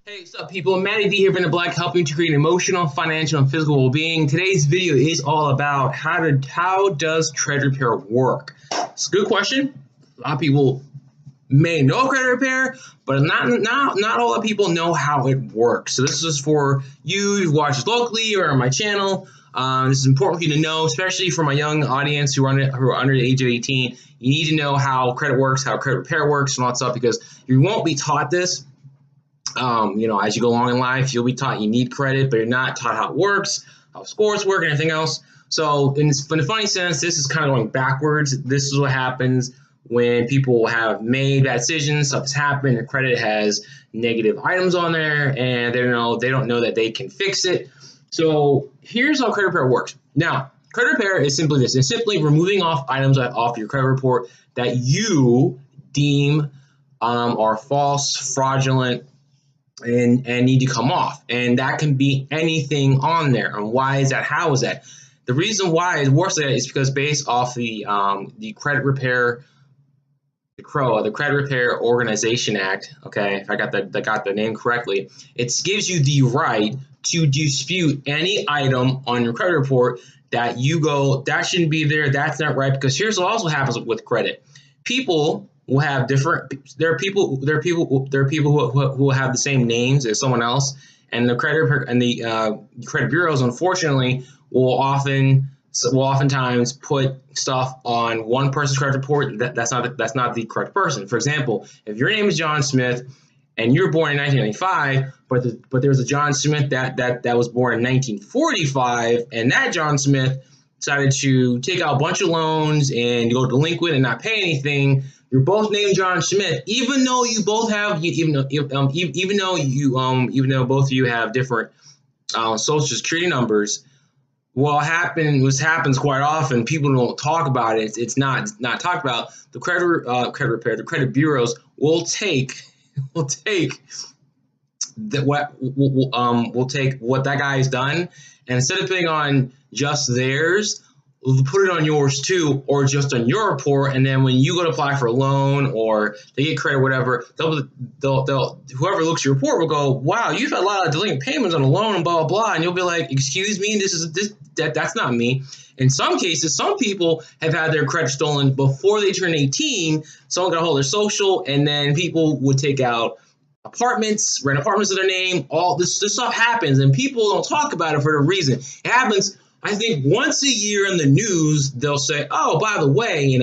Hey, what's up, people? Matty D here from the Black, helping you to create emotional, financial, and physical well-being. Today's video is all about how does credit repair work? It's a good question. A lot of people may know credit repair, but not a lot of people know how it works. So this is for you who watch locally or on my channel. This is important for you to know, especially for my young audience who are under the age of 18. You need to know how credit works, how credit repair works, and all that stuff, because you won't be taught this. As you go along in life, you'll be taught you need credit, but you're not taught how it works, how scores work, and everything else. So in the funny sense, this is kind of going backwards. This is what happens when people have made bad decisions, stuff has happened, and credit has negative items on there, and they don't know that they can fix it. So here's how credit repair works. Now, credit repair is simply this. It's simply removing off items off your credit report that you deem are false, fraudulent, and need to come off. And that can be anything on there. And why is that? How is that? The reason why it works like that is because based off the credit repair, the Credit Repair Organization Act. Okay, if I got the name correctly, it gives you the right to dispute any item on your credit report that you go, that shouldn't be there, that's not right. Because here's what also happens with credit. People will have different. There are people who will have the same names as someone else, and the credit bureaus, unfortunately, will oftentimes put stuff on one person's credit report that's not the correct person. For example, if your name is John Smith and you were born in 1995, but there's a John Smith that was born in 1945, and that John Smith decided to take out a bunch of loans and go delinquent and not pay anything. You're both named John Smith, even though you both have, even though both of you have different social security numbers. What happens quite often, people don't talk about it. It's not talked about. The the credit bureaus will take what that guy's done, and instead of putting on just theirs, put it on yours too, or just on your report. And then when you go to apply for a loan or they get credit or whatever, they'll whoever looks at your report will go, wow, you've had a lot of delinquent payments on a loan and blah, blah, blah. And you'll be like, excuse me, that's not me. In some cases, some people have had their credit stolen before they turn 18. Someone got a hold of their social, and then people would take out apartments, rent apartments in their name. All this stuff happens, and people don't talk about it for the reason. It happens, I think, once a year in the news. They'll say, oh, by the way,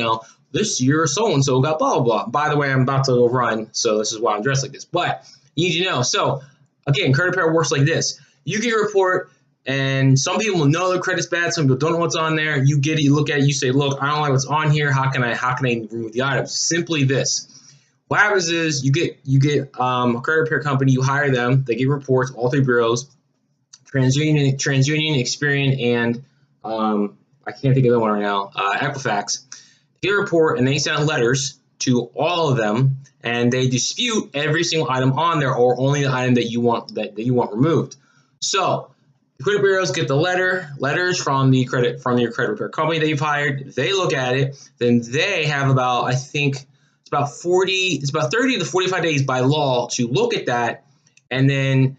this year so-and-so got blah, blah, blah. By the way, I'm about to go run, so this is why I'm dressed like this. But you need to know. So, again, credit repair works like this. You get a report, and some people will know their credit's bad. Some people don't know what's on there. You get it, you look at it, you say, look, I don't like what's on here. How can I remove the items? Simply this. What happens is you get a credit repair company, you hire them, they get reports, all three bureaus, TransUnion, Experian, and I can't think of the one right now, Equifax. They get a report, and they send letters to all of them, and they dispute every single item on there, or only the item that you want removed. So the credit bureaus get the letters from your credit repair company that you've hired. They look at it, then they have about, I think, it's about 30 to 45 days by law to look at that, and then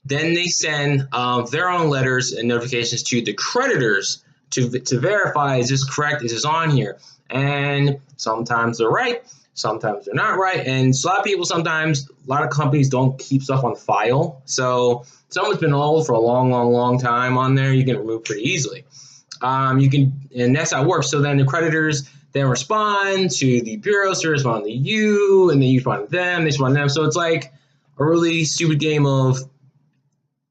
they send their own letters and notifications to the creditors to verify, is this correct, is this on here? And sometimes they're right, sometimes they're not right, and a lot of companies don't keep stuff on file. So if someone's been old for a long time on there, you can remove pretty easily. And that's how it works. So then the creditors then respond to the bureau, so respond to you, and then you respond to them, they respond to them. So it's like a really stupid game of,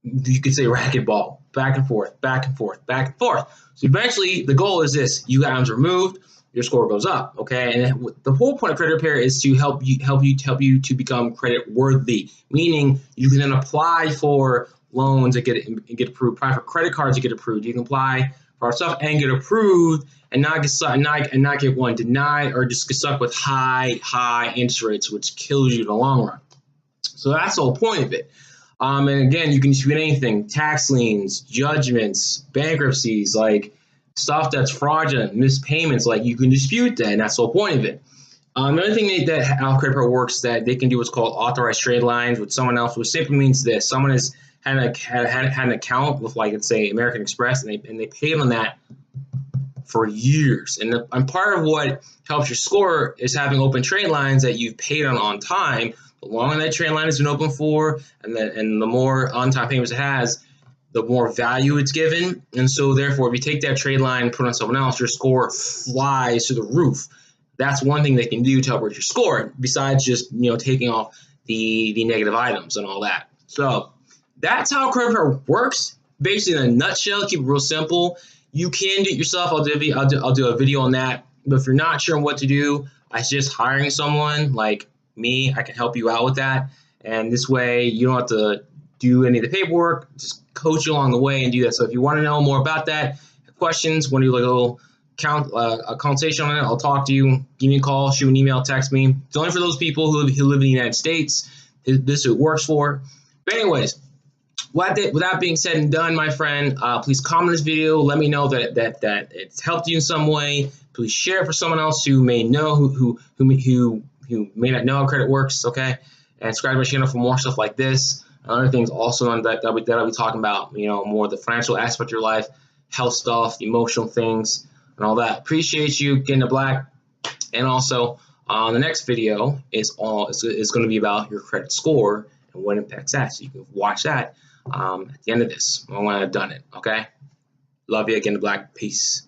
you could say, racquetball, back and forth, back and forth, back and forth. So eventually the goal is this: you got items removed, your score goes up. Okay, and the whole point of credit repair is to help you to become credit worthy, meaning you can then apply for loans and get approved, apply for credit cards and get approved. You can apply for our stuff and get approved, and not get one denied, or just get stuck with high interest rates, which kills you in the long run. So that's the whole point of it. And again, you can dispute anything: tax liens, judgments, bankruptcies, like stuff that's fraudulent, missed payments. Like, you can dispute that, and that's the whole point of it. Another thing that how credit card works that they can do what's called authorized trade lines with someone else, which simply means this: someone has had an account with, like, let's say American Express, and they paid on that for years. And part of what helps your score is having open trade lines that you've paid on time. The longer that trade line has been open for, and the more on-time payments it has, the more value it's given. And so therefore, if you take that trade line and put it on someone else, your score flies to the roof. That's one thing they can do to help raise your score, besides just taking off the negative items and all that. So that's how credit card works. Basically, in a nutshell, keep it real simple. You can do it yourself. I'll do a video on that. But if you're not sure what to do, I suggest hiring someone like me. I can help you out with that. And this way, you don't have to do any of the paperwork. Just coach you along the way and do that. So if you want to know more about that, have questions, want to do like a little a consultation on it, I'll talk to you. Give me a call, shoot me an email, text me. It's only for those people who live in the United States. This is who it works for. But anyways, with that being said and done, my friend, please comment this video. Let me know that it's helped you in some way. Please share it for someone else who may know who may not know how credit works. Okay, and subscribe to my channel for more stuff like this. Other things also on that I'll be talking about. More of the financial aspect of your life, health stuff, the emotional things, and all that. Appreciate you getting to black. And also, the next video is going to be about your credit score and what impacts that. So you can watch that at the end of this when I've done it. Okay. Love you. Getting to black. Peace.